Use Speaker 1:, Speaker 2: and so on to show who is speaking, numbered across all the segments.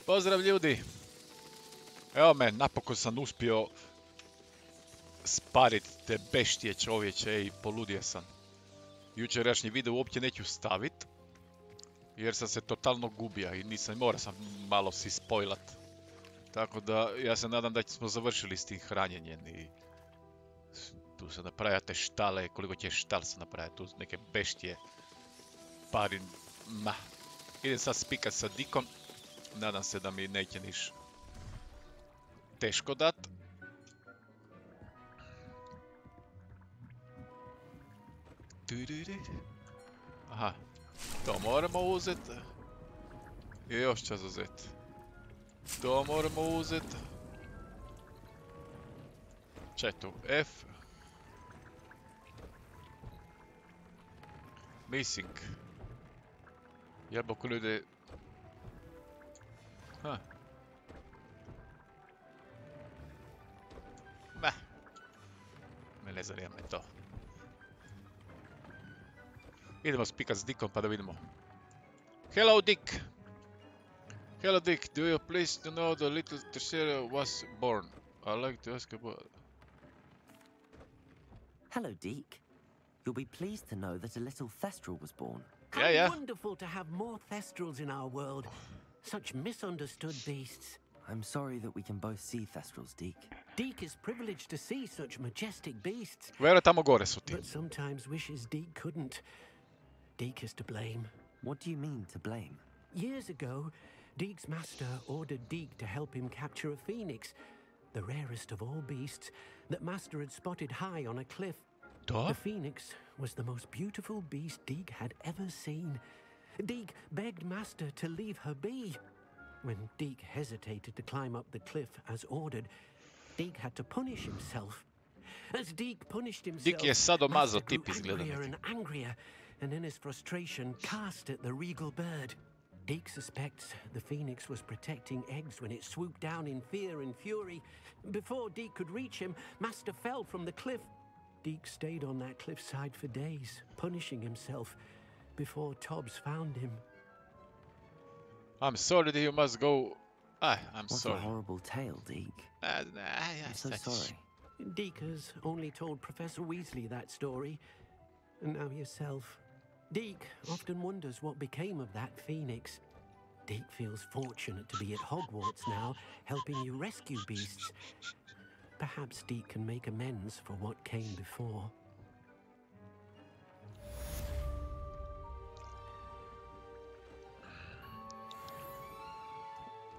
Speaker 1: Pozdrav ljudi! Evo me, napokon sam uspio sparit te beštije čovječe i poludio sam. Jučerašnji video uopće neću stavit, jer sam se totalno gubio i morao sam malo si spojlat. Tako da, ja se nadam da smo završili s tim hranjenjem i tu se napravljate štale, koliko će štal se napraviti, tu neke beštije. Idem sad spikat sa Dikom, nadam se da mi neće niš teško dat. Aha, to moramo uzet. I još ću uzet. To moramo uzet. Čaj tu, F. Missing. Jebok ljudi. Me ne zanima me to. Idemo spikat s Dickom pa da vidimo. Hello Dick! Hello Dick, do you please to know the little Terceira was born? I like to ask about...
Speaker 2: Hello Dick. You'll be pleased to know that a little Thestral was born.
Speaker 3: How wonderful to have more Thestrals in our world. Such misunderstood beasts.
Speaker 2: I'm sorry that we can both see Thestrals, Dick.
Speaker 3: Deke is privileged to see such majestic beasts.
Speaker 1: Tamo gore su ti.
Speaker 3: But sometimes wishes Deke couldn't. Deke is to blame.
Speaker 2: What do you mean, to blame?
Speaker 3: Years ago, Deke's master ordered Deke to help him capture a phoenix, the rarest of all beasts that master had spotted high on a cliff. The phoenix was the most beautiful beast Deke had ever seen. Deke begged master to leave her be. When Deke hesitated to climb up the cliff as ordered, Deke had to punish himself. As Deke punished himself, master grew angrier and angrier, and in his frustration cast at the regal bird. Deke suspects the phoenix was protecting eggs when it swooped down in fear and fury. Before Deke could reach him, master fell from the cliff. Deke stayed on that cliffside for days, punishing himself, before Tobbs found him.
Speaker 1: I'm sorry that you must go. I'm sorry.
Speaker 2: What a horrible tale, Deke. I'm so sorry.
Speaker 3: Deke has only told Professor Weasley that story, and now yourself. Deke often wonders what became of that phoenix. Deke feels fortunate to be at Hogwarts now, helping you rescue beasts. Perhaps Deke can make amends for what came before.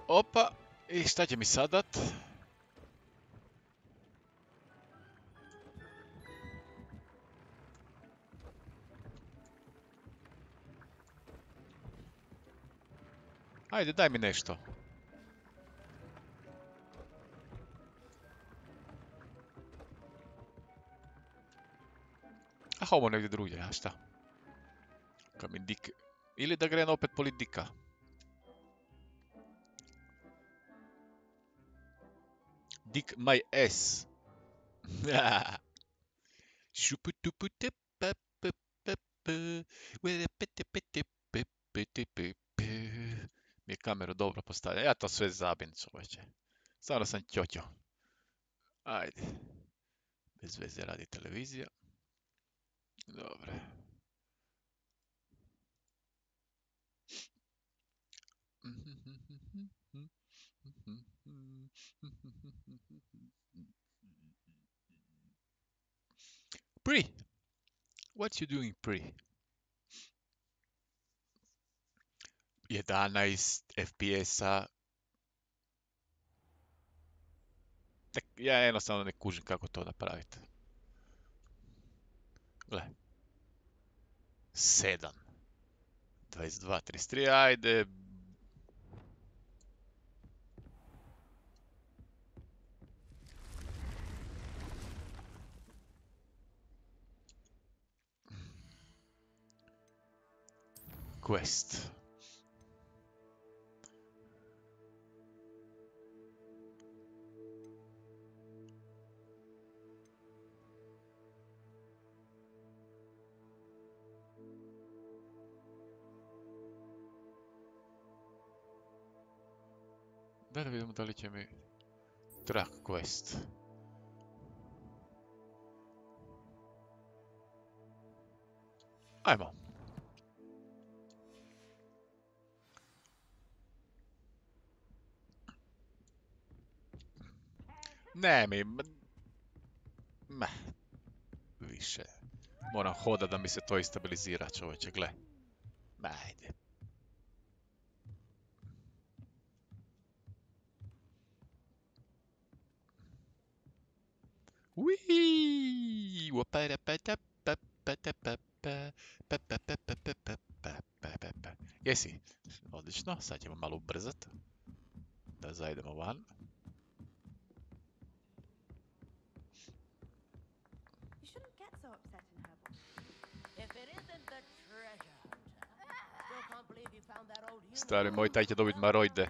Speaker 1: Opa, i šta će mi sad dat? Ajde, daj mi nešto. Ovo negdje drugdje, a šta? Kad mi Dick... Ili da grem opet polit Dicka. Dick my ass. Mi je kameru dobro postavlja. Ja to sve zabim, čoveče. Stvarno sam ćoćo. Ajde. Bez veze radi televizija. Dobre. Pri! What you doing, Pri? 11 FPS-a. Ja jednostavno ne kužim kako to napraviti. Gle. 7. 22, 33, ajde. Quest. Da vidimo da li će mi track quest. Ajmo. Ne mi... Više. Moram hodat da mi se to istabilizira, čovječe, gle. Ajde. Uiii! Jesi? Odlično, sad ćemo malo ubrzat. Da zajdemo van. Stari moj, taj će dobiti marojde.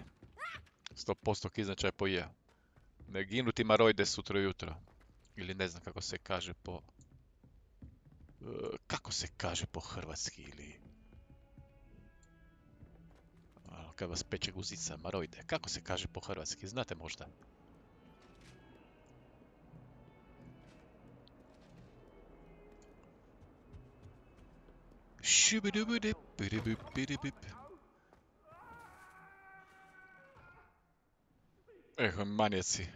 Speaker 1: 100% kiznačaj pojeo. Ne ginuti marojde sutra jutro. Ili ne znam kako se kaže po... Kako se kaže po hrvatski ili... Kad vas peče guzica, marojde. Kako se kaže po hrvatski, znate možda? Manijeci.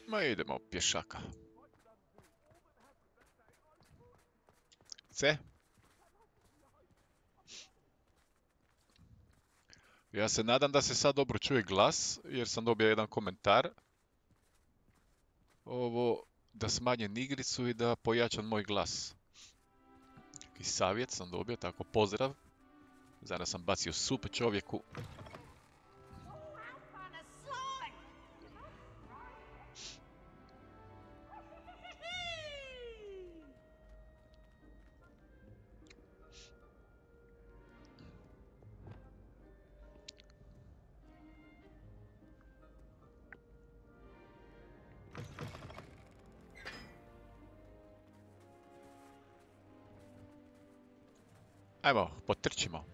Speaker 1: Ma idemo pješaka. C. Ja se nadam da se sad dobro čuje glas, jer sam dobio jedan komentar. Ovo, da smanjem igricu i da pojačam moj glas. I savjet sam dobio, tako pozdrav. Zaraz sam bacio sup čovjeku. Ajmo, potrčimo.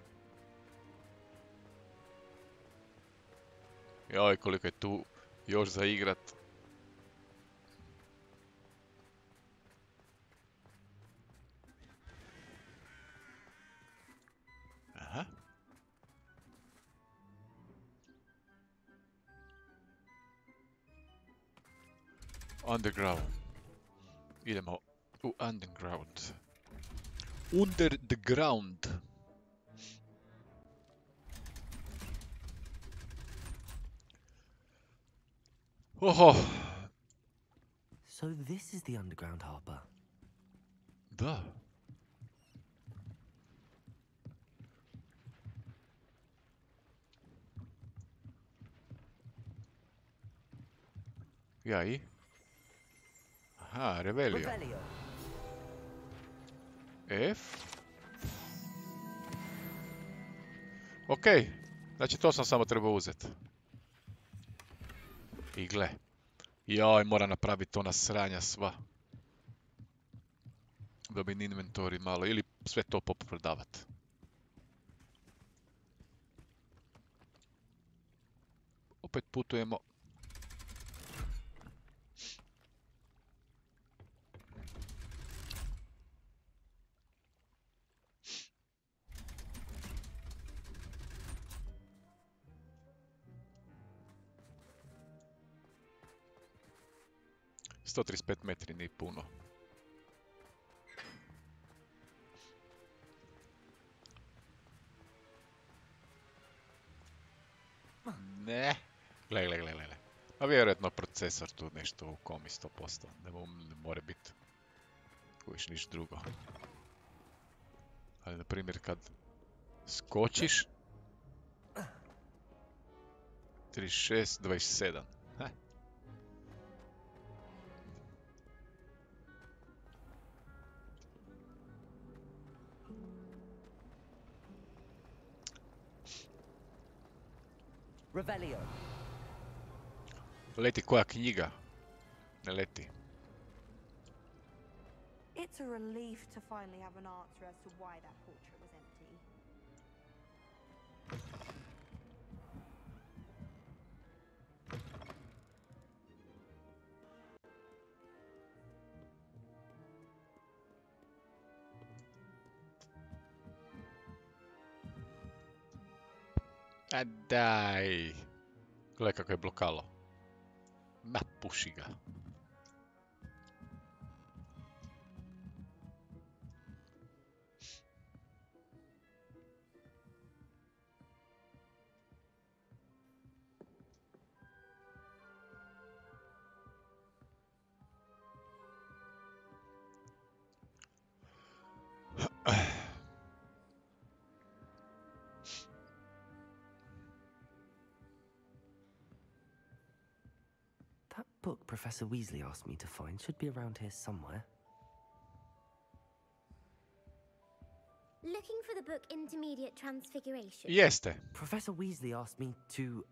Speaker 1: Joj, koliko je tu još za igrat. Aha. Underground. Idemo u underground. Under the ground. Oho.
Speaker 2: So this is the underground harbor.
Speaker 1: Da. Ja i? Aha, Revelio. F. Ok, znači to sam samo trebao uzeti. I gle. Joj, moram napraviti ona sranja sva. Da bi inventori malo, ili sve to poprodavat. Opet putujemo. – 135 metri, nije puno. Ne. Gle. A vjerojatno procesor tu nešto u komi 100%. Ne more biti. Kojiš niš drugo. Ali na primjer kad skočiš 36, 27.
Speaker 2: Revelio.
Speaker 1: Leti koja knjiga? Ne leti.
Speaker 4: It's a relief to finally have an answer as to why that portrait was empty.
Speaker 1: A daj. Gledaj kako je blokalo. Ma, puši ga.
Speaker 2: That book Professor Weasley asked me to find should be around here somewhere.
Speaker 5: Looking for the book Intermediate Transfiguration?
Speaker 1: Jeste.
Speaker 2: Professor Weasley asked me to,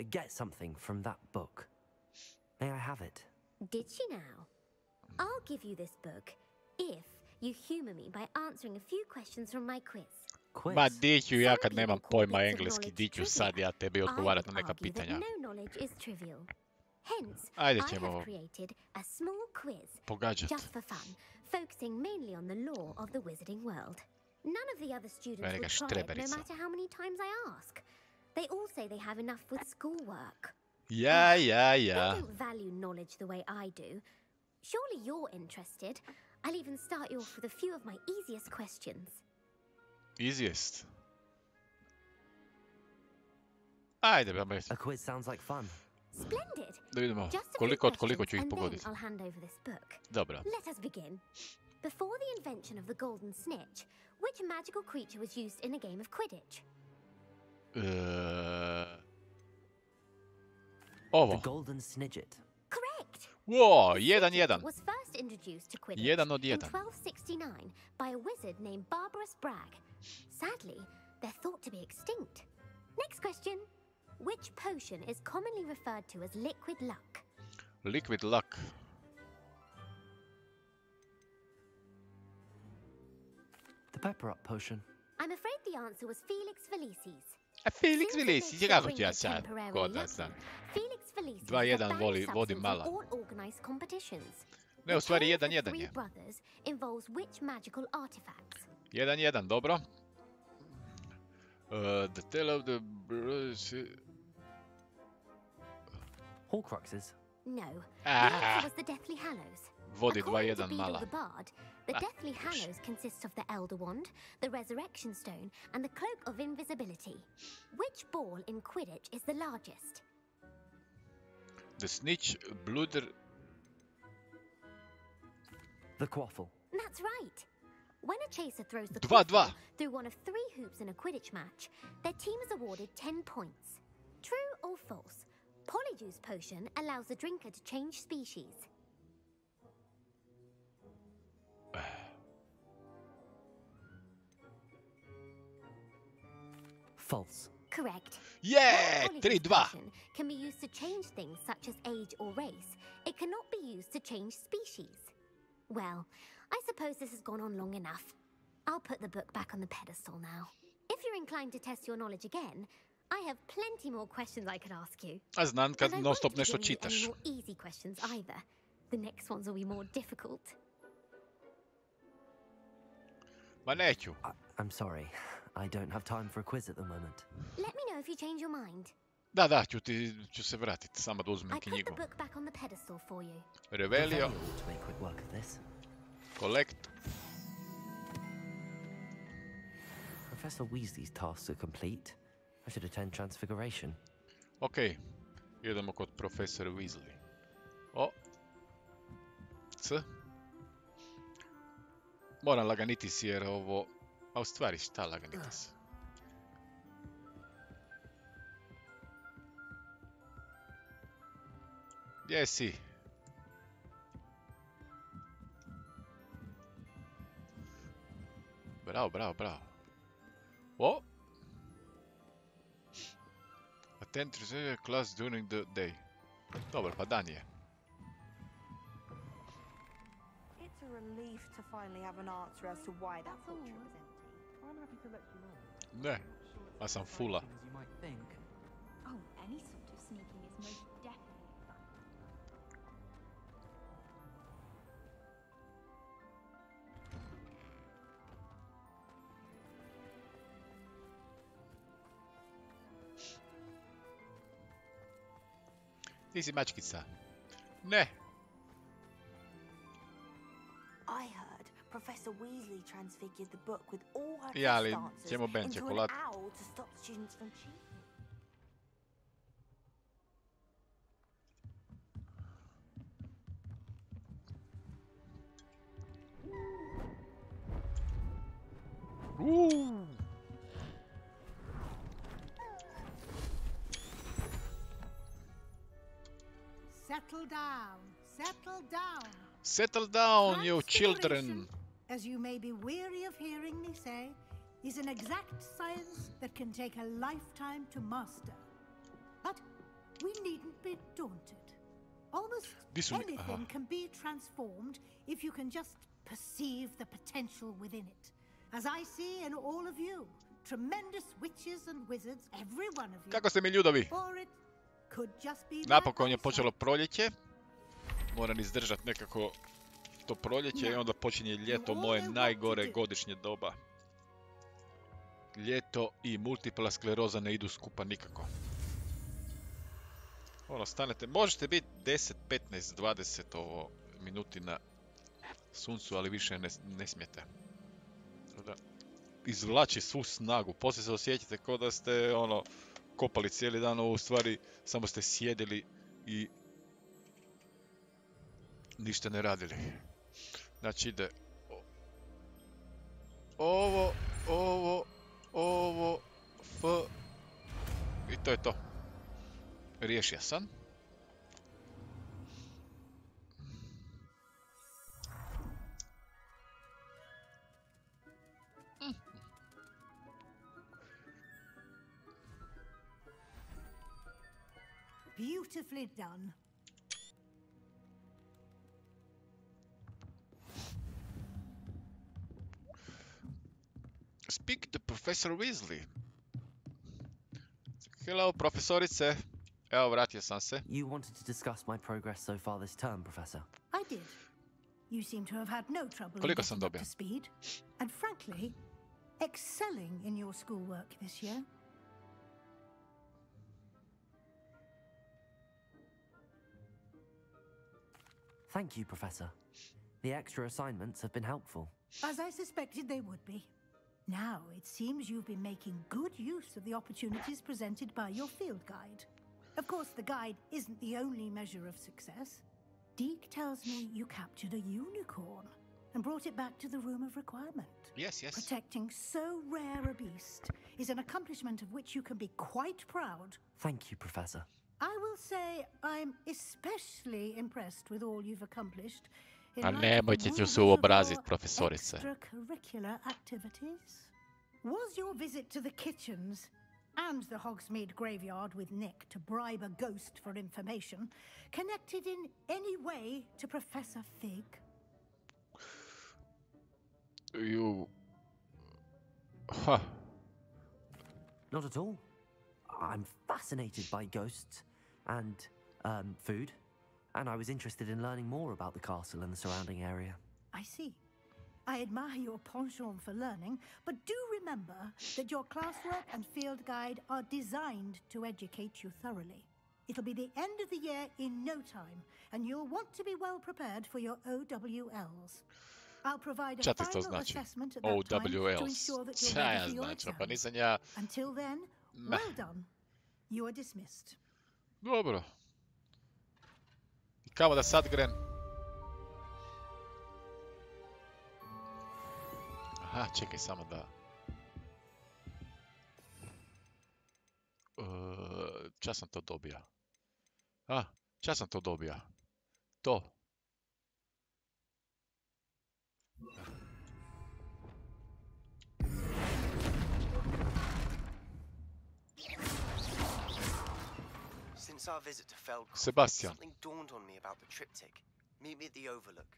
Speaker 2: get something from that book. May I have it?
Speaker 5: Did she now? I'll give you this book if you humor me by answering a few questions from my quiz.
Speaker 2: Quiz?
Speaker 1: Ma, di ću ja kad nemam pojma engleski, di ću sad ja tebi odgovarat na neka pitanja.
Speaker 5: No knowledge is trivial. Hence,
Speaker 1: Ajde
Speaker 5: I
Speaker 1: ćemo
Speaker 5: have created a small quiz
Speaker 1: pogađat.
Speaker 5: just for fun, focusing mainly on the lore of the wizarding world. None of the other students
Speaker 1: Neka
Speaker 5: will try it, no
Speaker 1: štreberica.
Speaker 5: matter how many times I ask. They all say they have enough with schoolwork.
Speaker 1: Ja.
Speaker 5: They don't value knowledge the way I do. Surely you're interested. I'll even start you off with a few of my easiest questions.
Speaker 1: Easiest. Ajde, bebe.
Speaker 2: A quiz sounds like fun.
Speaker 5: Splendid.
Speaker 1: Da vidimo
Speaker 5: Just a few
Speaker 1: koliko od koliko
Speaker 5: questions,
Speaker 1: ću ih
Speaker 5: and then
Speaker 1: pogoditi.
Speaker 5: I'll hand over this book.
Speaker 1: Dobro.
Speaker 5: Let us begin. Before the invention of the golden snitch, which magical creature was used in a game of Quidditch?
Speaker 1: Ovo.
Speaker 2: The Golden Snidget.
Speaker 5: Correct.
Speaker 1: Wow,
Speaker 5: The
Speaker 1: 1-1.
Speaker 5: snidget was first introduced to Quidditch
Speaker 1: 1 od
Speaker 5: in
Speaker 1: 1.
Speaker 5: 1269 by a wizard named Barbarous Bragg. Sadly, they're thought to be extinct. Next question. Which potion is commonly referred to as liquid luck?
Speaker 1: Liquid luck.
Speaker 2: The Pepper Up potion.
Speaker 5: I'm afraid the answer was Felix Felicis.
Speaker 1: A Felix
Speaker 5: Since it
Speaker 1: Felicis,
Speaker 5: makes
Speaker 1: kako
Speaker 5: the
Speaker 1: ću ja
Speaker 5: ring
Speaker 1: sad?
Speaker 5: temporarily
Speaker 1: Ko da
Speaker 5: lucky,
Speaker 1: znam.
Speaker 5: Felix Felicis is
Speaker 1: 2-1
Speaker 5: a banned
Speaker 1: vodim
Speaker 5: substance
Speaker 1: mala.
Speaker 5: in all organized competitions.
Speaker 1: Ne, u stvari
Speaker 5: The tale of the
Speaker 1: 1-1
Speaker 5: three
Speaker 1: je.
Speaker 5: brothers involves which magical artifacts?
Speaker 1: 1-1, dobro. The Tale of the Brothers...
Speaker 2: Horcruxes.
Speaker 5: No. The
Speaker 1: Ah.
Speaker 5: answer was the Deathly Hallows.
Speaker 1: Vodi
Speaker 5: According to
Speaker 1: 2-1
Speaker 5: Beedle
Speaker 1: mala.
Speaker 5: the Bard, the Deathly Hallows consists of the Elder Wand, the Resurrection Stone, and the Cloak of Invisibility. Which ball in Quidditch is the largest?
Speaker 1: The Snitch, Blooder...
Speaker 2: The Quaffle.
Speaker 5: That's right. When a chaser throws the
Speaker 1: 2-2.
Speaker 5: quaffle through one of 3 hoops in a Quidditch match, their team is awarded 10 points. True or false? Polyjuice potion allows the drinker to change species.
Speaker 2: False.
Speaker 5: Correct.
Speaker 1: Yeah!
Speaker 5: While polyjuice
Speaker 1: 3-2.
Speaker 5: potion can be used to change things such as age or race, it cannot be used to change species. Well, I suppose this has gone on long enough. I'll put the book back on the pedestal now. If you're inclined to test your knowledge again, I have plenty more questions I could ask you.
Speaker 1: A znam kad
Speaker 5: And I
Speaker 1: non
Speaker 5: won't
Speaker 1: stop
Speaker 5: be
Speaker 1: nešto
Speaker 5: giving you any
Speaker 1: čitaš.
Speaker 5: more easy questions either. The next ones will be more difficult.
Speaker 1: Ma neću.
Speaker 2: I'm sorry. I don't have time for a quiz at the moment.
Speaker 5: Let me know if you change your mind.
Speaker 1: Da, ću se vratiti, samo da
Speaker 5: I
Speaker 1: uzmem
Speaker 5: put the
Speaker 1: knjigu.
Speaker 5: book back on the pedestal for you.
Speaker 1: Revelio,
Speaker 2: ought to make quick work of this.
Speaker 1: collect.
Speaker 2: Professor Weasley's tasks are complete. I should attend Transfiguration.
Speaker 1: Ok, idemo kod profesora Weasley. O. C. Moram laganitis jer ovo... A u stvari šta laganitis? Gdje si? Bravo, bravo, bravo. O! Attend to class during the day. Dobro, pa dan je.
Speaker 4: It's a a relief to finally have an answer as to why that portrait was empty.
Speaker 6: I'm happy to let you know.
Speaker 1: Ne, a sam fula.
Speaker 6: As you might think.
Speaker 7: Oh, any sort of sneaking is most definitely fun.
Speaker 1: Ti si mačkica. Ne.
Speaker 4: I heard Professor Weasley transfigured the book with all her
Speaker 1: Ja, ali
Speaker 4: test answers
Speaker 1: ćemo ben
Speaker 4: into an
Speaker 1: čokolad.
Speaker 4: owl to stop students from cheating.
Speaker 8: Settle down. Settle down.
Speaker 1: Settle down, you children.
Speaker 8: Transfiguration, as you may be weary of hearing me say, is an exact science that can take a lifetime to master. But we needn't be daunted. Almost anything can be transformed if you can just perceive the potential within it. As I see in all of you, tremendous witches and wizards, every one of you.
Speaker 1: Kako ste mi ljudovi?
Speaker 8: Or it could just be
Speaker 1: Napokon je počelo proljeće. Moram izdržati nekako to proljeće i onda počinje ljeto, moje najgore godišnje doba. Ljeto i multipla skleroza ne idu skupa nikako. Ono, stanete, možete biti 10, 15, 20 minuti na suncu, ali više ne smijete. Da izvlači svu snagu, poslije se osjećate kao da ste ono kopali cijeli dan, ovo u stvari samo ste sjedili i ništa ne radili. Znači ide ovo, F i to je to. Riješio sam.
Speaker 8: Beautifully done.
Speaker 1: Speak to Professor Weasley. Hello, profesorice. Evo, vratio sam se.
Speaker 2: You wanted to discuss my progress so far this term, Professor.
Speaker 8: I did. You seem to have had no trouble
Speaker 1: Koliko
Speaker 8: in
Speaker 1: sam
Speaker 8: getting up
Speaker 1: dobio?
Speaker 8: to speed, and frankly, excelling in your schoolwork this year.
Speaker 2: Thank you, Professor. The extra assignments have been helpful.
Speaker 8: As I suspected they would be. Now, it seems you've been making good use of the opportunities presented by your field guide. Of course, the guide isn't the only measure of success. Deke tells me you captured a unicorn and brought it back to the Room of Requirement.
Speaker 1: Yes.
Speaker 8: Protecting so rare a beast is an accomplishment of which you can be quite proud.
Speaker 2: Thank you, Professor.
Speaker 8: I will say I'm especially impressed with all you've accomplished.
Speaker 1: A nemojte ću se uobrazit, profesorice.
Speaker 8: Extracurricular activities. Was your visit to the kitchens and the Hogsmeade graveyard with Nick to bribe a ghost for information connected in any way to Professor Fig?
Speaker 1: You... Huh.
Speaker 2: Not at all. I'm fascinated by ghosts and food, and I was interested in learning more about the castle and the surrounding area.
Speaker 8: I see. I admire your penchant for learning, but do remember that your classwork and field guide are designed to educate you thoroughly. It'll be the end of the year in no time, and you'll want to be well prepared for your OWLs. I'll provide a final assessment at that time to ensure that you're ready for your exams. Until then, well done. You are dismissed.
Speaker 1: Dobro. I kamo da sad grem? Aha, čekaj samo da... Čas sam to dobija? Čas sam to dobija? To.
Speaker 9: Since our visit to Feldcroft,
Speaker 1: Sebastian.
Speaker 9: something dawned on me about the triptych. Meet me at the Overlook.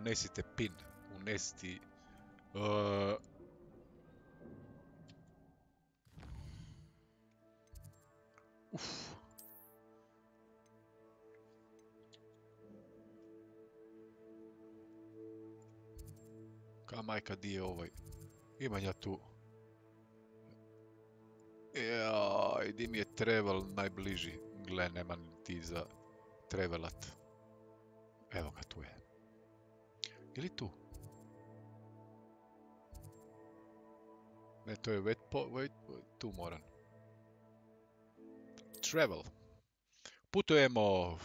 Speaker 1: Unesite pin. Unesti... Uf. Ka majka, di je ovaj? Imam ja tu. Jaj, di mi je travel najbliži? Gle, nema ti za travelat. Evo ga, tu je. Ili tu? Ne, to je wait, tu moram. Travel. Putujemo.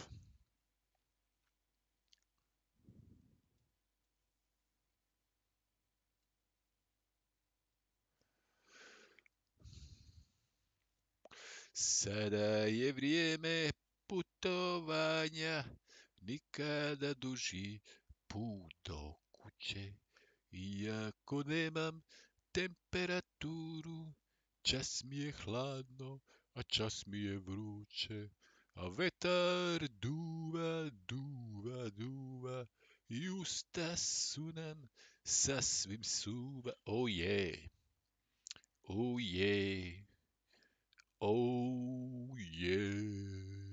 Speaker 1: Sada je vrijeme putovanja, nikada duži put do kuće. Iako nemam temperaturu, čas mi je hladno, a čas mi je vruće. A vetar duva, duva, duva, i usta su nam sasvim suva. Oh yeah, oh yeah. Oh yeah.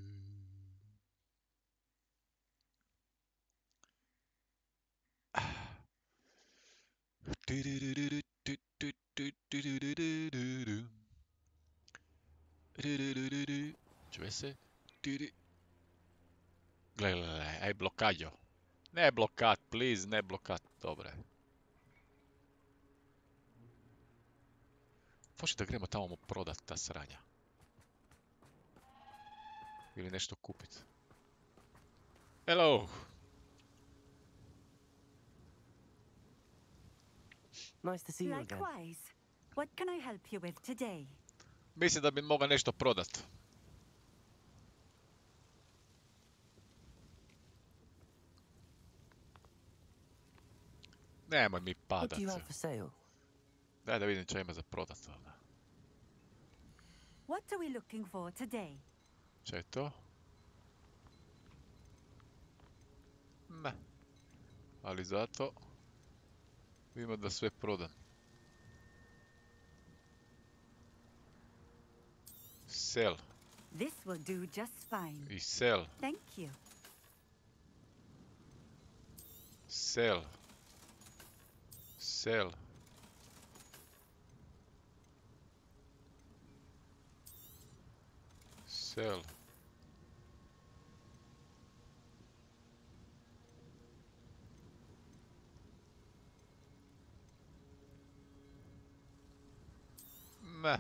Speaker 1: Čuje se? Gle, aj blokađo. Ne blokat, please, ne blokat. Dobre. Hoće da gremo tamo prodat ta sranja. Ili nešto kupit. Hello.
Speaker 2: Nice to see you again.
Speaker 10: Likewise. What can I help you with today?
Speaker 1: Mislim da bi mogao nešto prodat. Nemoj mi padat.
Speaker 2: What do you have for sale?
Speaker 1: Daj da vidim čo ima za prodat.
Speaker 10: What are we looking for today?
Speaker 1: Čo je to? Ne. Ali zato vidimo da sve prodam. Sell.
Speaker 10: This will do just fine.
Speaker 1: I sell.
Speaker 10: Thank you.
Speaker 1: Sell. Sell. Sell. Ne.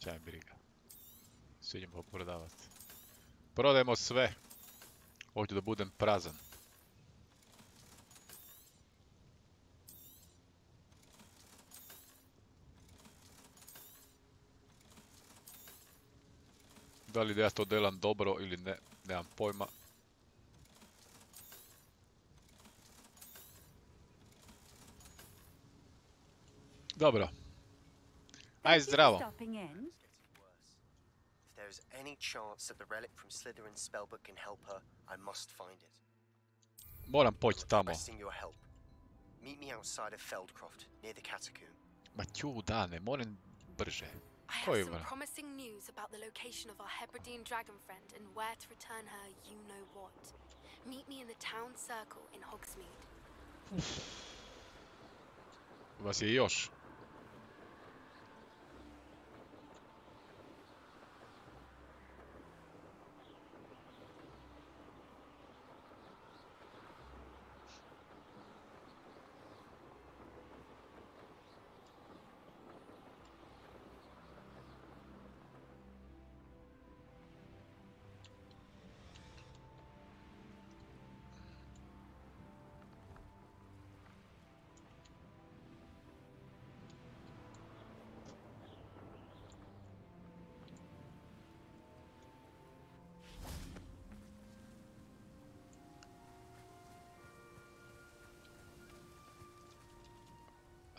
Speaker 1: Čaj briga. Sve ćemo prodavati. Prodajemo sve. Hoću da budem prazan. Da li da ja to delam dobro ili ne, nemam pojma. Dobro. Aj zdravo.
Speaker 9: If there is any chance that the relic from Slytherin's spellbook can help her, I must find it.
Speaker 1: Moram poći tamo.
Speaker 9: Requesting your help. Meet me outside of Feldcroft, near the catacomb.
Speaker 1: Ma ću da, ne moram brže.
Speaker 11: I have some promising news about the location of our Hebridean dragon friend and where to return her you know what. Meet me in the town circle in Hogsmeade.
Speaker 1: Vas je još.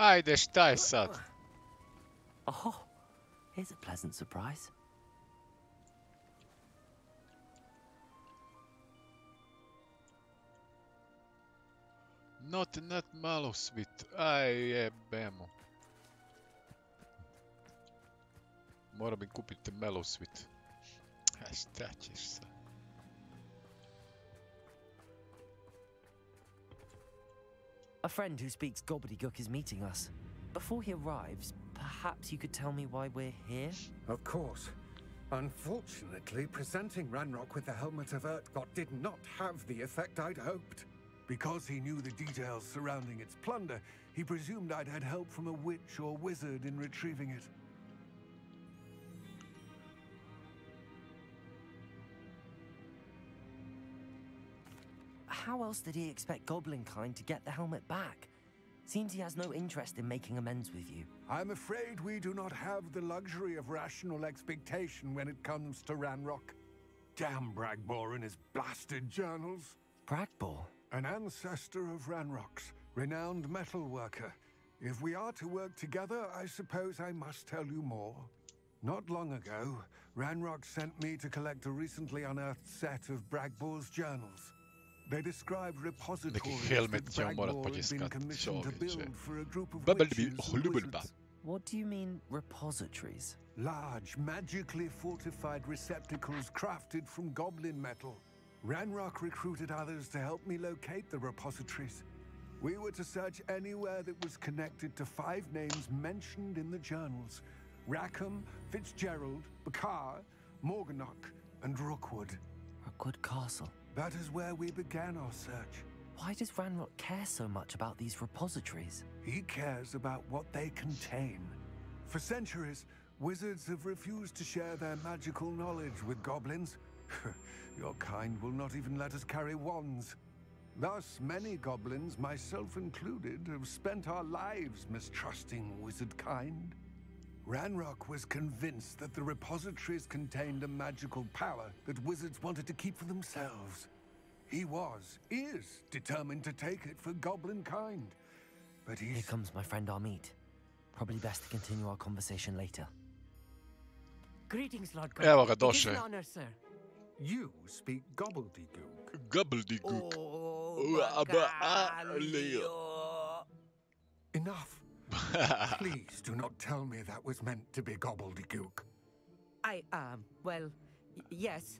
Speaker 1: Ajde, šta je sad?
Speaker 2: Oh, here's a pleasant surprise.
Speaker 1: Not malo sweet. Aj jebemo. Moram bi kupiti mellow sweet. A šta ćeš sad?
Speaker 2: A friend who speaks gobbledygook is meeting us. Before he arrives, perhaps you could tell me why we're here?
Speaker 12: Of course. Unfortunately, presenting Ranrock with the helmet of Urtkot did not have the effect I'd hoped. Because he knew the details surrounding its plunder, he presumed I'd had help from a witch or wizard in retrieving it.
Speaker 2: How else did he expect Goblinkind to get the helmet back? Seems he has no interest in making amends with you.
Speaker 12: I'm afraid we do not have the luxury of rational expectation when it comes to Ranrock. Damn Bragbor and his blasted journals.
Speaker 2: Bragbor?
Speaker 12: An ancestor of Ranrock's, renowned metal worker. If we are to work together, I suppose I must tell you more. Not long ago, Ranrock sent me to collect a recently unearthed set of Bragbor's journals. They described repositories that Bragbor had been commissioned to build for a group of witches and wizards.
Speaker 2: What do you mean, repositories?
Speaker 12: Large, magically fortified receptacles crafted from goblin metal. Ranrock recruited others to help me locate the repositories. We were to search anywhere that was connected to 5 names mentioned in the journals. Rackham, Fitzgerald, Bakar, Morganach, and Rookwood.
Speaker 2: Rookwood Castle.
Speaker 12: That is where we began our search.
Speaker 2: Why does Ranrock care so much about these repositories?
Speaker 12: He cares about what they contain. For centuries, wizards have refused to share their magical knowledge with goblins. Your kind will not even let us carry wands. Thus, many goblins, myself included, have spent our lives mistrusting wizard kind. Ranrock was convinced that the repositories contained a magical power that wizards wanted to keep for themselves. He is determined to take it for goblin kind. But
Speaker 2: Here comes my friend Amit. Probably best to continue our conversation later.
Speaker 13: Greetings, Lord
Speaker 1: Evo ga,
Speaker 13: It is
Speaker 1: došao
Speaker 13: an
Speaker 1: je.
Speaker 13: honor, sir.
Speaker 12: You speak gobbledygook.
Speaker 1: Gobbledygook.
Speaker 12: Enough. Please do not tell me that was meant to be gobbledygook.
Speaker 13: Well, yes.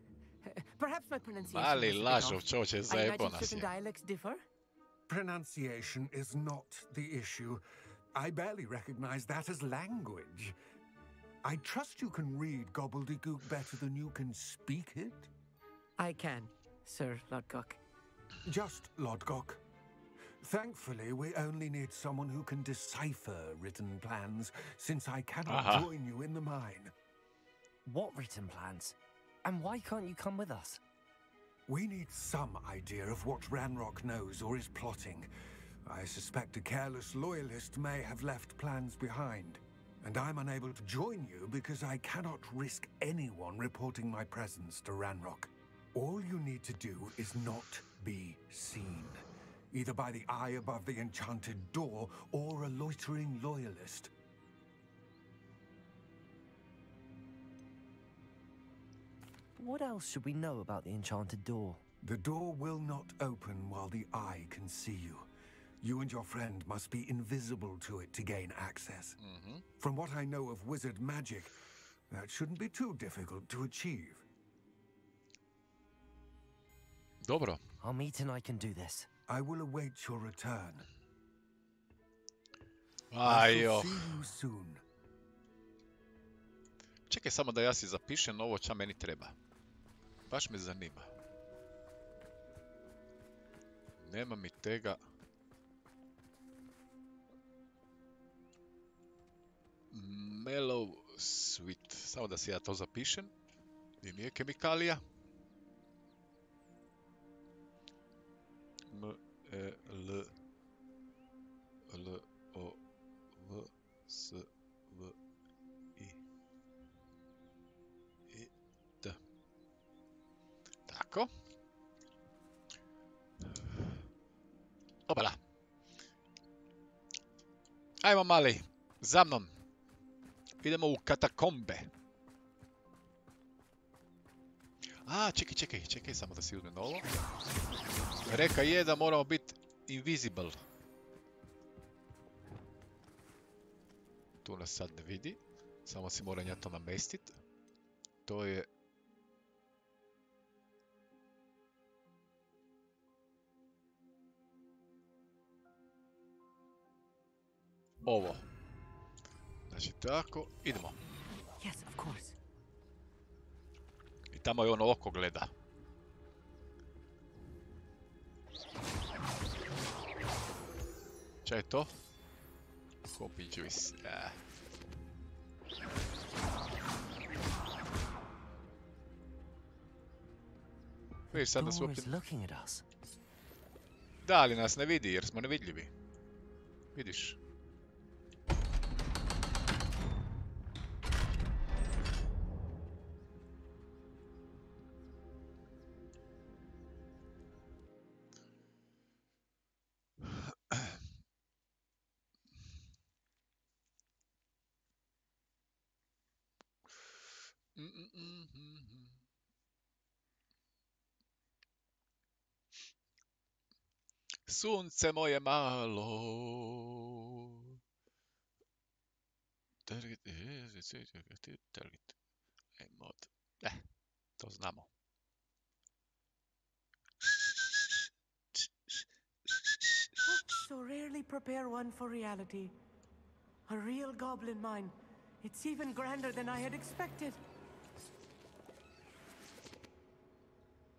Speaker 13: Perhaps my pronunciation
Speaker 1: Mali
Speaker 13: was a bit
Speaker 1: lažov,
Speaker 13: off.
Speaker 1: čovječe,
Speaker 13: I
Speaker 1: zajebo
Speaker 13: imagine
Speaker 1: nas
Speaker 13: certain
Speaker 1: je.
Speaker 13: dialects differ?
Speaker 12: Pronunciation is not the issue. I barely recognize that as language. I trust you can read gobbledygook better than you can speak it?
Speaker 13: I can, Sir Lodgok.
Speaker 12: Just Lodgok. Thankfully, we only need someone who can decipher written plans, since I cannot join you in the mine.
Speaker 2: What written plans? And why can't you come with us?
Speaker 12: We need some idea of what Ranrock knows or is plotting. I suspect a careless loyalist may have left plans behind. And I'm unable to join you because I cannot risk anyone reporting my presence to Ranrock. All you need to do is not be seen. Either by the eye above the enchanted door or a loitering loyalist.
Speaker 2: What else should we know about the enchanted door?
Speaker 12: The door will not open while the eye can see you. You and your friend must be invisible to it to gain access. From what I know of wizard magic, that shouldn't be too difficult to achieve.
Speaker 1: Dobro.
Speaker 2: Amit and I can do this.
Speaker 12: I will await your return.
Speaker 1: Aj,
Speaker 12: I
Speaker 1: jo.
Speaker 12: shall see you soon.
Speaker 1: Čekaj samo da ja si zapišem ovo ča meni treba. Baš me zanima. Nema mi tega. Mellow sweet. Samo da si ja to zapišem. I nije kemikalija. M-E-L-O-V-S-V-I. Tako. Opala. Ajmo mali, za mnom. Idemo u katakombe. A, čekaj, samo da si uzmem ovo. Reka je da moramo biti invisible. Tu nas sad ne vidi. Samo si moram ja to namestiti. To je... ovo. Znači tako, idemo.
Speaker 13: Yes, of course.
Speaker 1: I tamo je ono oko gleda. Čaj je to? Copy juice. Vidiš, sad nas uopće... Da, ali nas ne vidi jer smo nevidljivi. Vidiš? Sunce moje malo. Mod. To znamo.
Speaker 13: Books so rarely prepare one for reality. A real goblin mine. It's even grander than I had expected.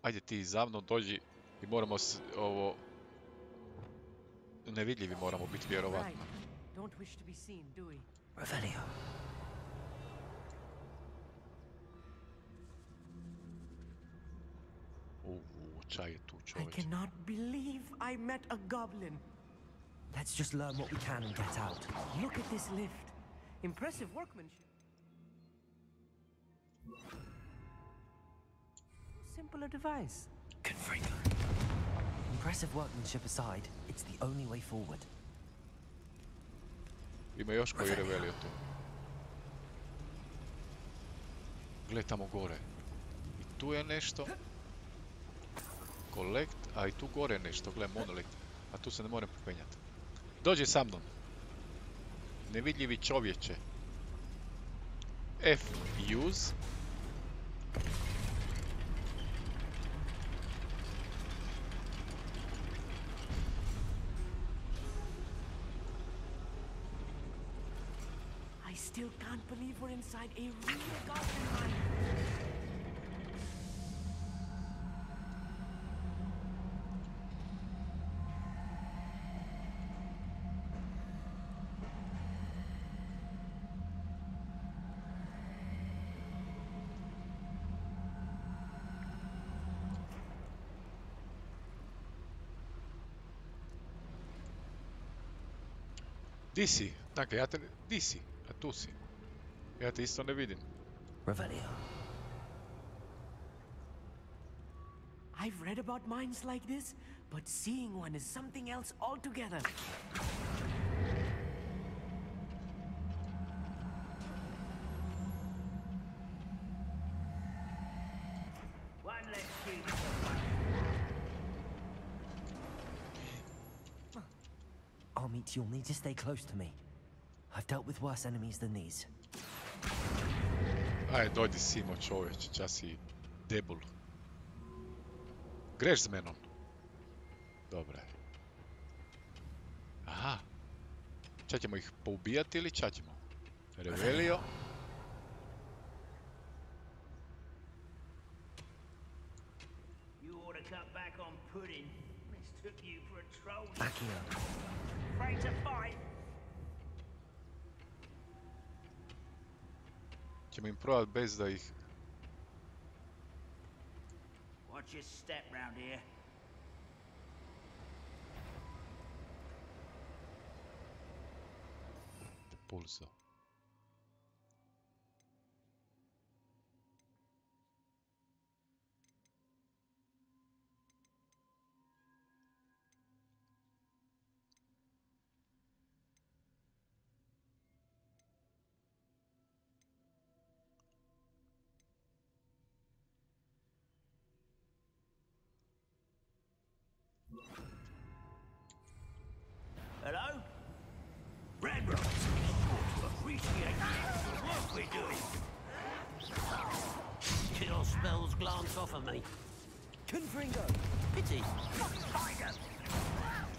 Speaker 1: Ajde ti za mnom dođi i moramo ovo... Nevidljivi moramo biti vjerovatno.
Speaker 13: Don't wish to be seen, do we?
Speaker 2: Revelio.
Speaker 1: Čaj je tu
Speaker 13: I
Speaker 1: čovječ.
Speaker 13: cannot believe I met a goblin.
Speaker 2: Let's just learn what we can and get out.
Speaker 13: Look at this lift. Impressive workmanship. Simple a device.
Speaker 2: Confringo. Impressive workmanship aside, it's the only way forward.
Speaker 1: Ima još koji Revelio tu. Gle tamo gore. I tu je nešto. Collect, a i tu gore je nešto. Gle, monolith. A tu se ne moram popenjati. Dođi sa mnom. Nevidljivi čovječe. F. Use.
Speaker 13: I still can't believe we're inside a real goblin mine.
Speaker 1: Di si? Dakle, ja te... Di si? A tu si. Ja te isto ne vidim.
Speaker 2: Revelio.
Speaker 13: I've read about mines like this, but seeing one is something else altogether.
Speaker 14: One less human.
Speaker 2: Armit, you'll need to stay close to me. I've dealt with worse enemies than these.
Speaker 1: Aj, dojdi simo čovječ, čas si debul. Greš s menom. Dobre. Aha. Ča ćemo ih poubijati ili ča ćemo? Revelio.
Speaker 14: You ought to cut back on pudding. Mistook you for a troll.
Speaker 2: Back here.
Speaker 14: Afraid to fight.
Speaker 1: Ćemo im probat bez da ih...
Speaker 14: Watch your step round here.
Speaker 1: Pulso.
Speaker 3: spells glance off of me. Confringo. Pity.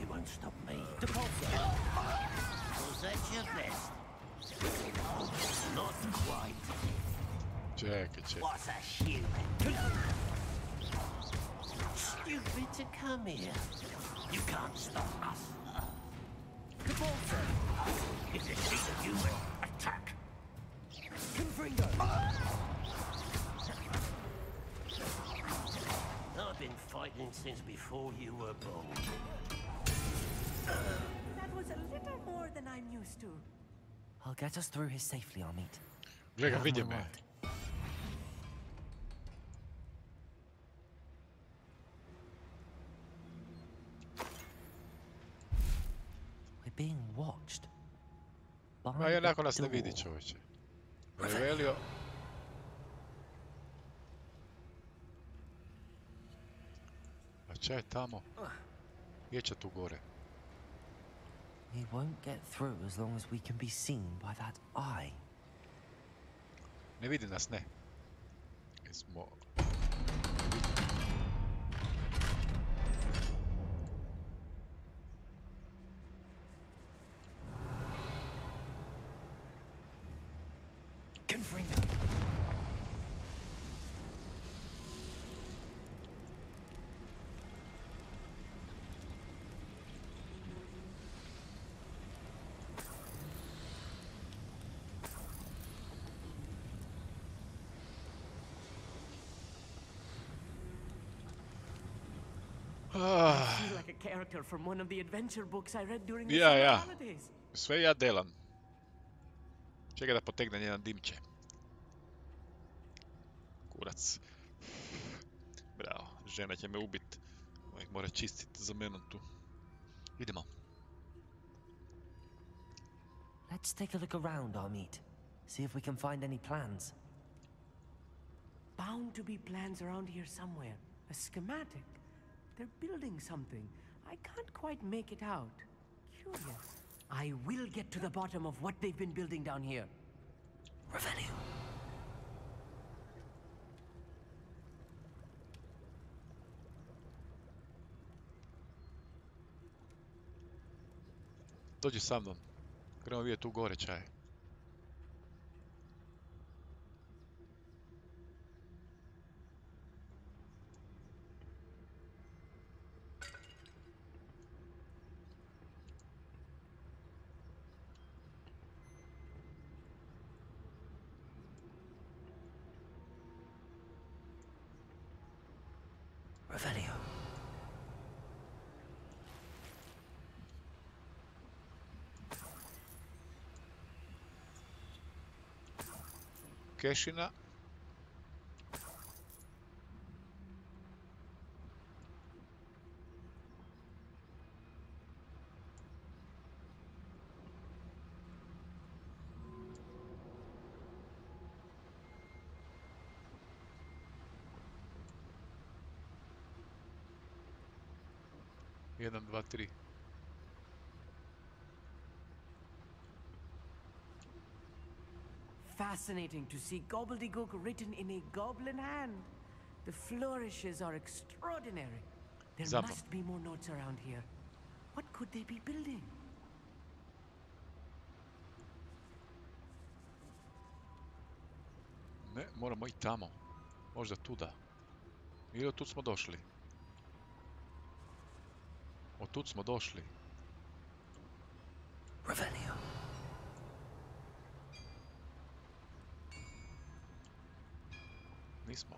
Speaker 3: You won't stop me. Depulso. Was that your best? Not quite.
Speaker 1: Čekaj.
Speaker 3: What's a human? Stupid to come here. You can't stop us. Depulso. If you see the human, attack. Confringo. I've been fighting since before you were born.
Speaker 13: That was a little more than I'm used to.
Speaker 2: I'll get us through here safely, Amit.
Speaker 1: Gle ga, vidi me.
Speaker 2: We're being watched.
Speaker 1: Ma ja nakon nas ne vidi, čovječe. Revelio. A če je tamo? Ječe tu gore.
Speaker 2: We won't get through as long as we can be seen by that eye.
Speaker 1: Ne vidi nas, ne. Jesmo...
Speaker 13: I feel like a character from one of the adventure books I read during the
Speaker 1: Ja.
Speaker 13: holidays.
Speaker 1: Sve ja delam. Čekaj da potegnem jedan dimče. Kurac. Bravo, žena će me ubit. Uvijek mora čistit za menom tu. Idemo.
Speaker 2: Let's take a look around, Amit. See if we can find any plans.
Speaker 13: Bound to be plans around here somewhere. A schematic. They're building something. I can't quite make it out. Curious. I will get to the bottom of what they've been building down here.
Speaker 2: Revelio.
Speaker 1: Dođi sa mnom. Krenemo vidjeti tu gore čaje.
Speaker 2: Revelio.
Speaker 1: Kešina. Jedan, dva, tri.
Speaker 13: Fascinating to see gobbledygook written in a goblin hand. The flourishes are extraordinary. There
Speaker 1: Zapam.
Speaker 13: must be more notes around here. What could they be building?
Speaker 1: Ne, moramo i tamo. Možda tuda. Ili od tud smo došli. Od tud smo došli.
Speaker 2: Revelio.
Speaker 1: Nismo.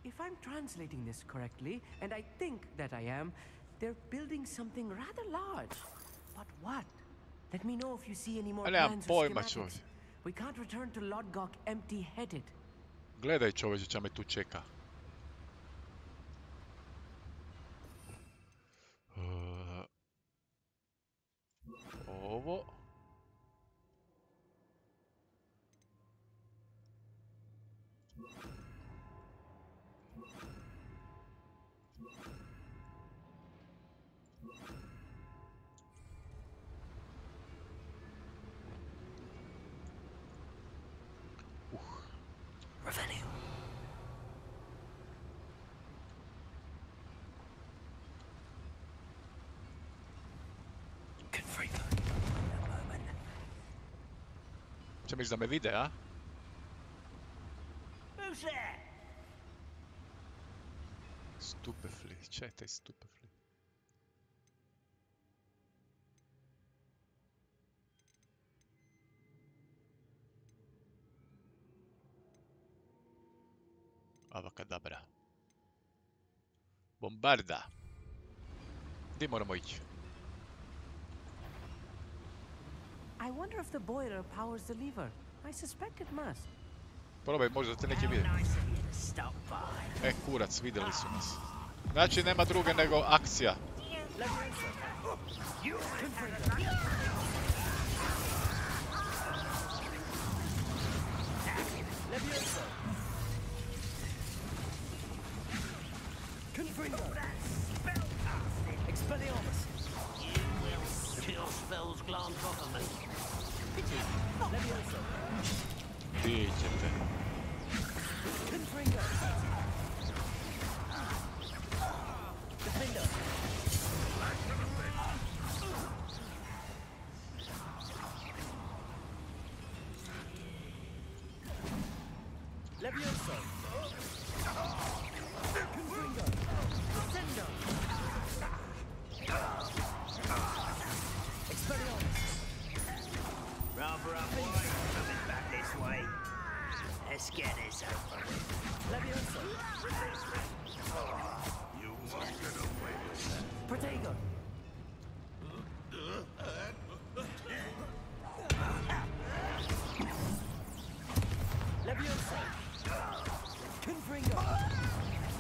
Speaker 13: If I'm translating this correctly, and I think that I am, they're building something rather large. But what? Let me know if you see any more
Speaker 1: Ali nemam
Speaker 13: plans or
Speaker 1: pojma,
Speaker 13: schematics.
Speaker 1: čovječe.
Speaker 13: We can't return to Lodgok empty-headed.
Speaker 1: Gledaj, čovječe, ča me tu čeka. Ovo.
Speaker 2: Revelio.
Speaker 1: Hoće misli da me vide, a?
Speaker 14: Who's there?
Speaker 1: Stupefli, če je taj stupefli? Avakadabra. Bombarda. Gdje moramo ići?
Speaker 13: I wonder if the boiler powers the lever. I suspect it must.
Speaker 1: Probaj, možda te neki vide. Kurac, vidjeli su nas. Znači, nema druge nego akcija. Ti ćete.
Speaker 14: Rather up, boy. Coming back this way. Let's get this over with.
Speaker 12: You won't get away with that.
Speaker 13: Protego. Leviosa. Confringo.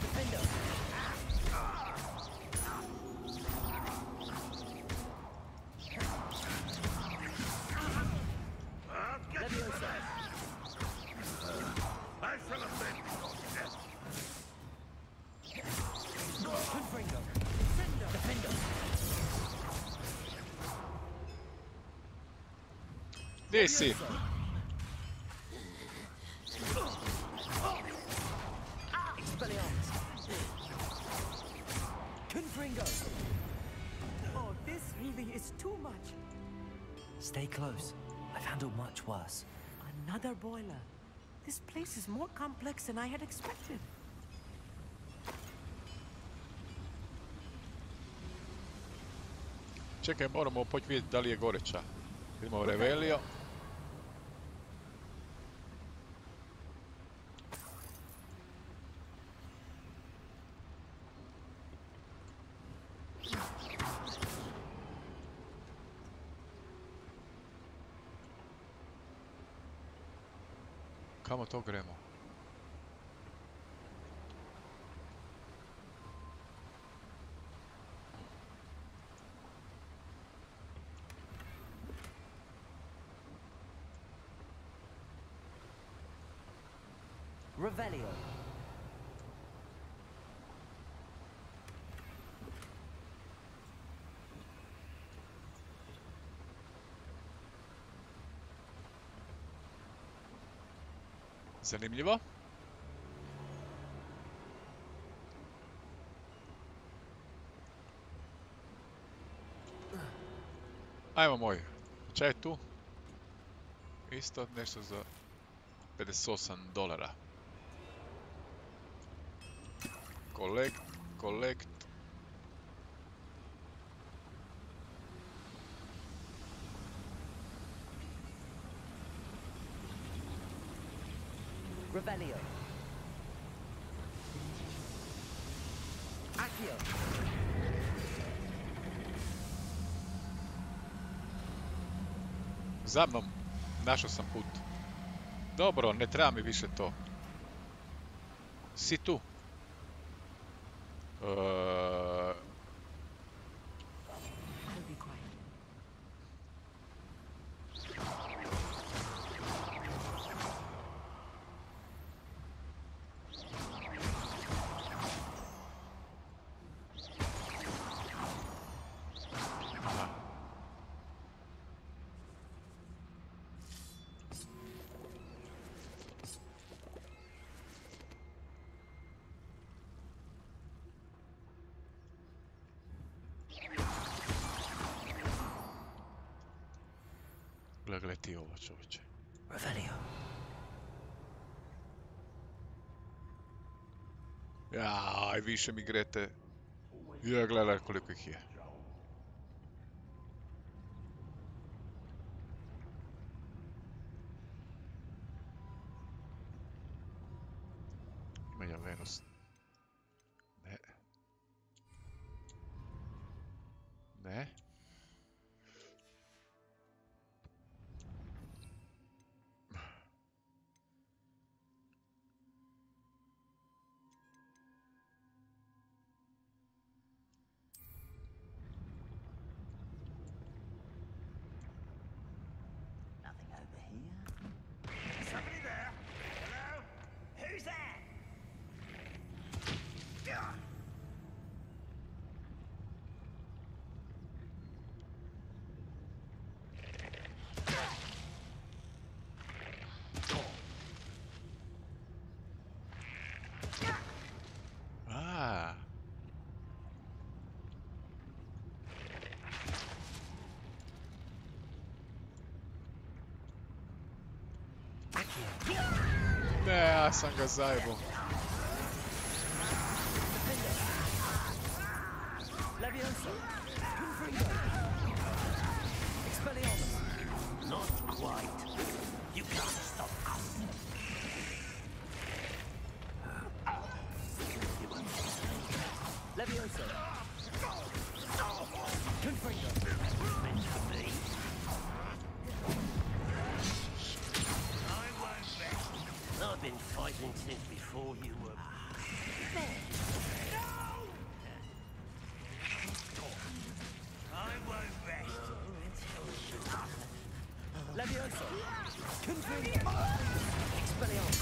Speaker 13: Defendo. Leviosa.
Speaker 12: I shall have been.
Speaker 13: Confringo. Defendo.
Speaker 1: Gdje si?
Speaker 13: Confringo. Oh, this really is too much.
Speaker 2: Stay close. I've handled much worse.
Speaker 13: Another boiler. This place is more complex than I had expected.
Speaker 1: Čekaj, moramo poći vidjeti da li je goreća. Idemo Revelio. Kamo to gremo?
Speaker 2: Revelio.
Speaker 1: Zanimljivo. Ajmo moj. Čaj je tu? Isto nešto za $58. Collect.
Speaker 2: Revelio. Accio.
Speaker 1: Za mnom. Našao sam put. Dobro, ne treba mi više to. Si tu? Gle ti ovo, čovječe.
Speaker 2: Revelio.
Speaker 1: Jaj, više mi grete. Ja, gledaj koliko ih je. Ima ja Venus. Ne. Ne.
Speaker 14: Somebody there? Hello? Who's there?
Speaker 1: Ah. Ne, ja sam ga zajebao.
Speaker 2: Not quite. You can't stop us. Levioso. Confringo. Meant for me. I've been fighting since before you were...
Speaker 14: I won't rest.
Speaker 2: Levioso. Confringo. Expelliarmus.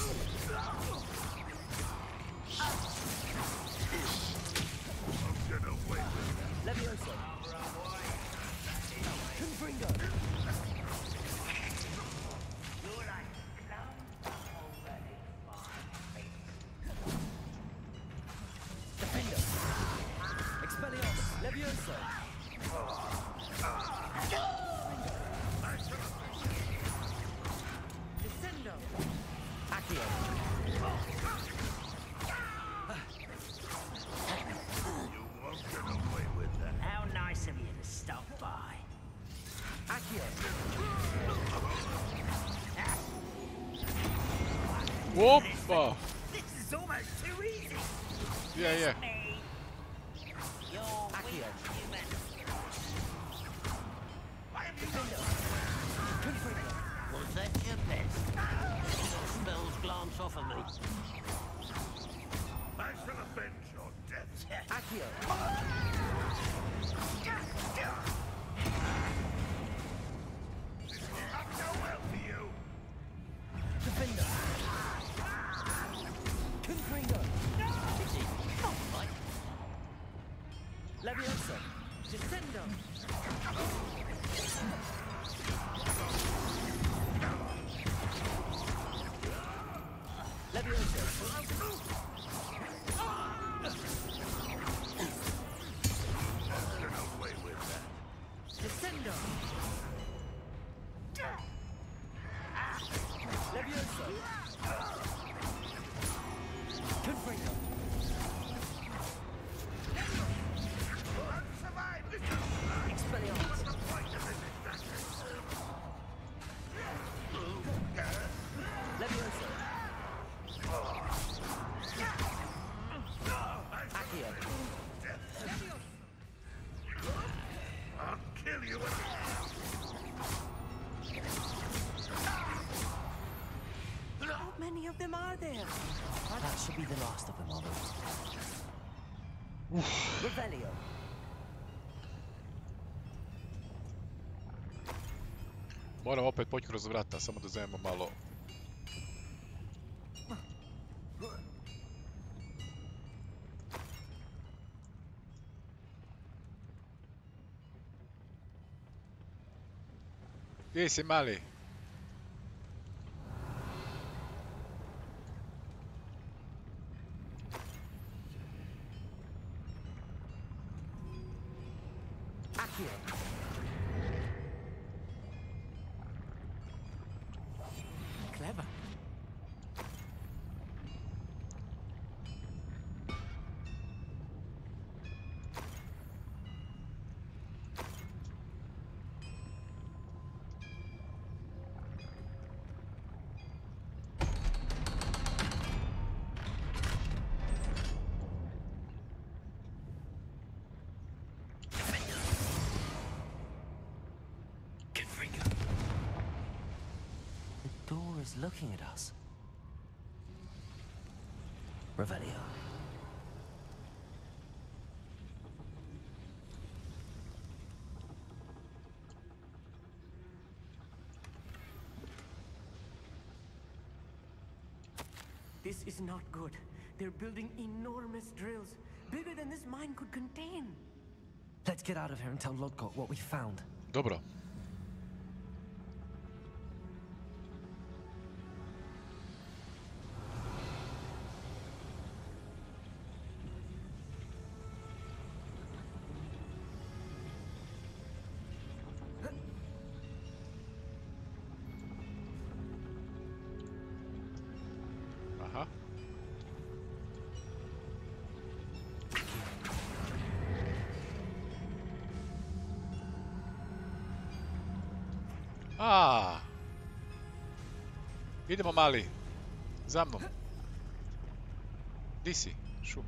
Speaker 14: Get away with that.
Speaker 2: Levioso. Confringo.
Speaker 14: You're like a clown already.
Speaker 2: Defender. Expelliarmus. Levioso. Descendo. Accio.
Speaker 14: You won't get away with that. How nice of you to stop by.
Speaker 2: Accio.
Speaker 1: Opa!
Speaker 14: This is almost too easy.
Speaker 1: Yeah.
Speaker 14: You're
Speaker 2: Accio.
Speaker 14: human. Why have you
Speaker 2: Confringo. Was that your best? Your spells glance off of me.
Speaker 14: I shall avenge your death.
Speaker 2: Accio.
Speaker 14: This will not go well for you.
Speaker 2: Defender. Confringo. Is it not right? Levioso. Descendo. Levioso.
Speaker 14: Get away with that.
Speaker 2: Descendo. Levioso. Confringo.
Speaker 14: Survive this.
Speaker 2: Expelliarmus. Levioso. Accio.
Speaker 14: I'll kill you.
Speaker 13: How many of them are there?
Speaker 2: That should be the last of them, Oliver. Revelio.
Speaker 1: Moram opet poći kroz vrata, samo da zajemo malo. Gdje si, mali?
Speaker 2: Accio. was looking at us. Revelio.
Speaker 13: This is not good. They're building enormous drills, bigger than this mine could contain.
Speaker 2: Let's get out of here and tell Lodgok what we found.
Speaker 1: Dobro. Aha. A. Idemo mali. Za mnom. Di si? Šu.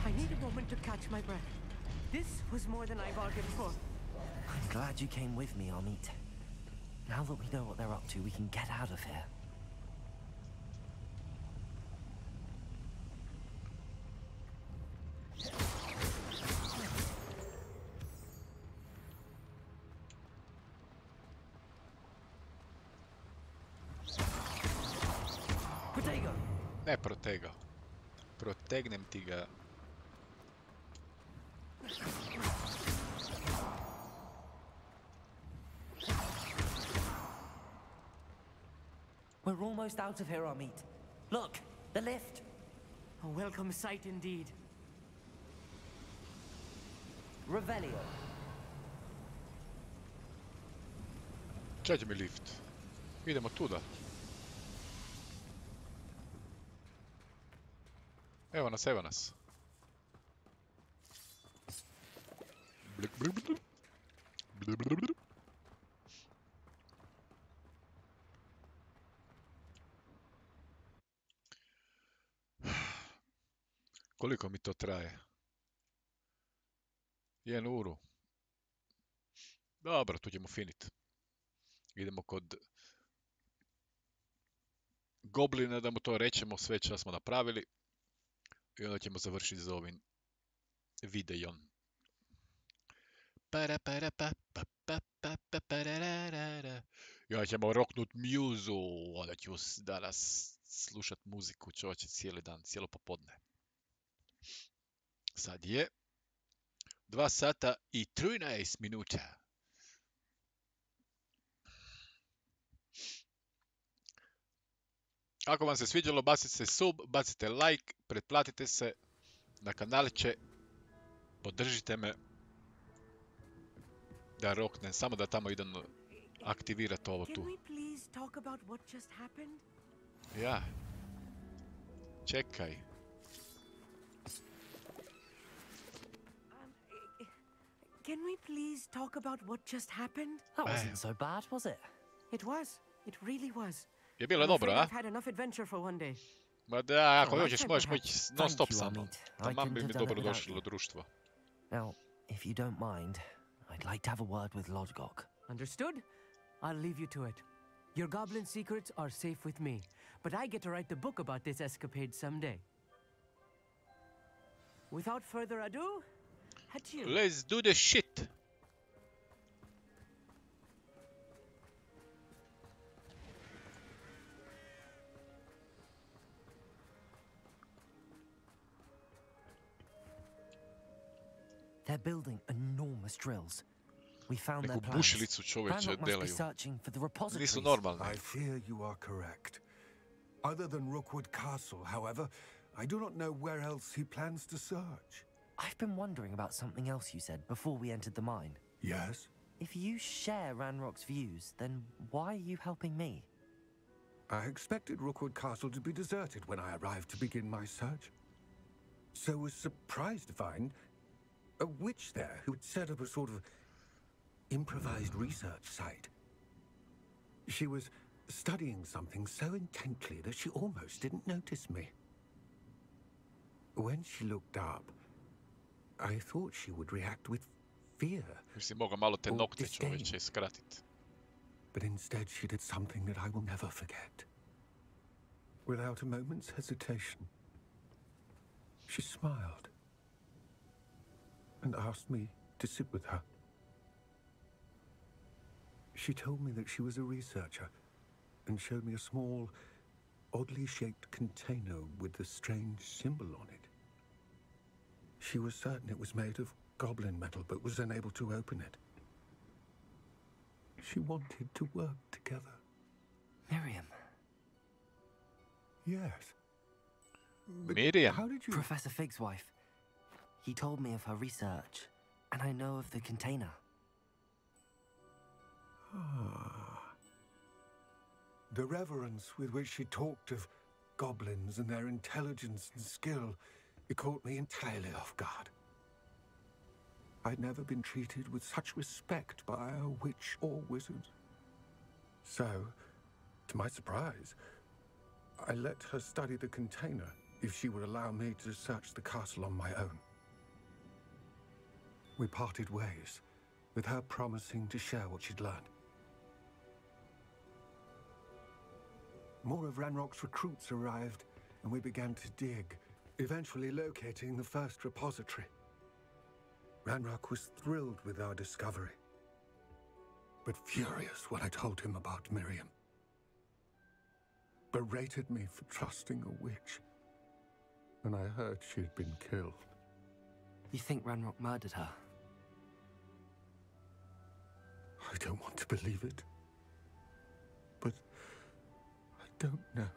Speaker 13: I need a moment to catch my breath. This was more than I bargained for.
Speaker 2: I'm glad you came with me, Amit. Now that we know what they're up to, we can get out of here. Protego!
Speaker 1: Ne protega. Protegnem ti ga.
Speaker 2: We're almost out of here, Amit. Look, the lift.
Speaker 13: A welcome sight indeed.
Speaker 2: Revelio.
Speaker 1: Čađe mi lift. Idemo tuda. Evo nas, evo nas. Blik, blik, blik. Blik, blik, blik. Koliko mi to traje? 1 uru. Dobro, tu ćemo finit. Idemo kod Goblina da mu to rečemo sve što smo napravili. I onda ćemo završiti za ovim videom. I onda ćemo rocknut muzu. Onda ću danas slušat muziku čovječe cijeli dan, cijelo popodne. Sad je 2 sata i 13 minuta. Ako vam se sviđalo, bacite sub, bacite like, pretplatite se na kanaliće, podržite me da roknem, samo da tamo idem aktivirati ovo tu. Ja. Čekaj.
Speaker 13: Can we please talk about what just happened?
Speaker 2: That wasn't so bad, was it?
Speaker 13: It was. It really was.
Speaker 1: Je bilo dobro, a?
Speaker 13: I've had enough adventure for one day.
Speaker 1: Ma da, ako hoćeš možeš biti non stop sa mnom. Tamam bi mi dobro došlo društvo.
Speaker 2: Now, if you don't mind, I'd like to have a word with Lodgok.
Speaker 13: Understood? I'll leave you to it. Your goblin secrets are safe with me, but I get to write the book about this escapade someday. Without further ado, adieu.
Speaker 1: Let's do the shit.
Speaker 2: They're building enormous drills. We found their
Speaker 1: Neku
Speaker 2: plans.
Speaker 1: bušilicu čovječe
Speaker 2: Ranrock must be
Speaker 1: delaju.
Speaker 2: searching for the
Speaker 1: Nisu
Speaker 2: repositories.
Speaker 1: normalni.
Speaker 12: I fear you are correct. Other than Rookwood Castle, however, I do not know where else he plans to search.
Speaker 2: I've been wondering about something else you said before we entered the mine.
Speaker 12: Yes?
Speaker 2: If you share Ranrock's views, then why are you helping me?
Speaker 12: I expected Rookwood Castle to be deserted when I arrived to begin my search. So was surprised to find a witch there who had set up a sort of improvised research site. She was studying something so intently that she almost didn't notice me. When she looked up, I thought she would react with fear.
Speaker 1: Mislim, mogu malo te
Speaker 12: or
Speaker 1: nokte
Speaker 12: disdain.
Speaker 1: čovječe skratiti.
Speaker 12: But instead she did something that I will never forget. Without a moment's hesitation, she smiled and asked me to sit with her. She told me that she was a researcher and showed me a small, oddly shaped container with a strange symbol on it. She was certain it was made of goblin metal, but was unable to open it. She wanted to work together.
Speaker 2: Miriam.
Speaker 12: Yes. But
Speaker 1: Miriam?
Speaker 12: How did you...
Speaker 2: Professor Fig's wife. He told me of her research, and I know of the container.
Speaker 12: The reverence with which she talked of goblins and their intelligence and skill, it caught me entirely off guard. I'd never been treated with such respect by a witch or wizard. So, to my surprise, I let her study the container if she would allow me to search the castle on my own. We parted ways, with her promising to share what she'd learned. More of Ranrock's recruits arrived, and we began to dig, eventually locating the first repository. Ranrock was thrilled with our discovery, but furious when I told him about Miriam. Berated me for trusting a witch, and I heard she'd been killed.
Speaker 2: You think Ranrock murdered her?
Speaker 12: I don't want to believe it, but I don't know.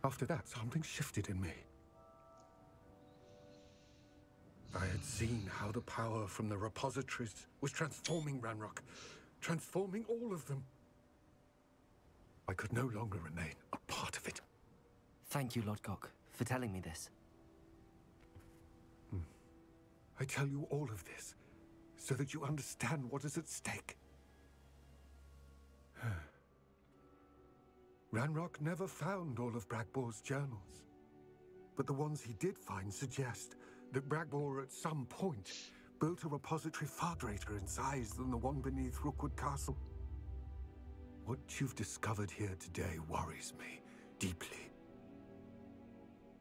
Speaker 12: After that, something shifted in me. I had seen how the power from the repositories was transforming Ranrock, transforming all of them. I could no longer remain a part of it.
Speaker 2: Thank you, Lodgok, for telling me this.
Speaker 12: I tell you all of this so that you understand what is at stake. Ranrock never found all of Bragbor's journals, but the ones he did find suggest that Bragbor at some point built a repository far greater in size than the one beneath Rookwood Castle. What you've discovered here today worries me deeply.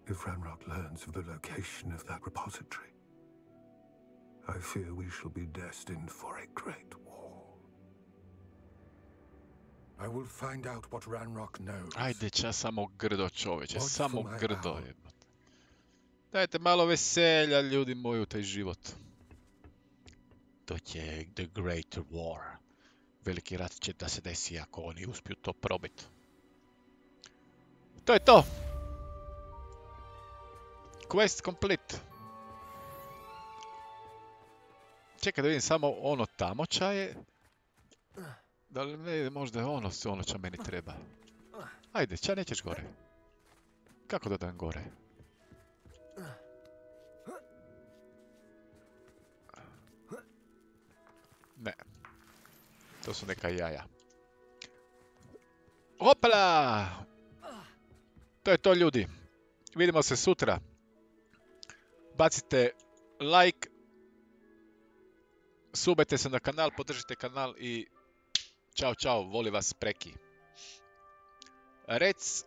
Speaker 12: If Ranrock learns of the location of that repository, I fear we shall be destined for a great war. I will find out what Ranrock knows.
Speaker 1: Ajde, ča samo grdo čovječe,
Speaker 12: Watch
Speaker 1: samo
Speaker 12: for my
Speaker 1: grdo
Speaker 12: owl.
Speaker 1: je. Dajte malo veselja, ljudi moji, u taj život. To će The Great War. Veliki rat će da se desi ako oni uspiju to probiti. To je to! Quest complete. Čekaj da vidim samo ono tamo čaje. Da li ne, možda je ono ča meni treba. Ajde, ča nećeš gore? Kako da dam gore? Ne. To su neka jaja. Opala! To je to, ljudi. Vidimo se sutra. Bacite like. Subajte se na kanal, podržite kanal i čao čao, voli vas Preki. Rec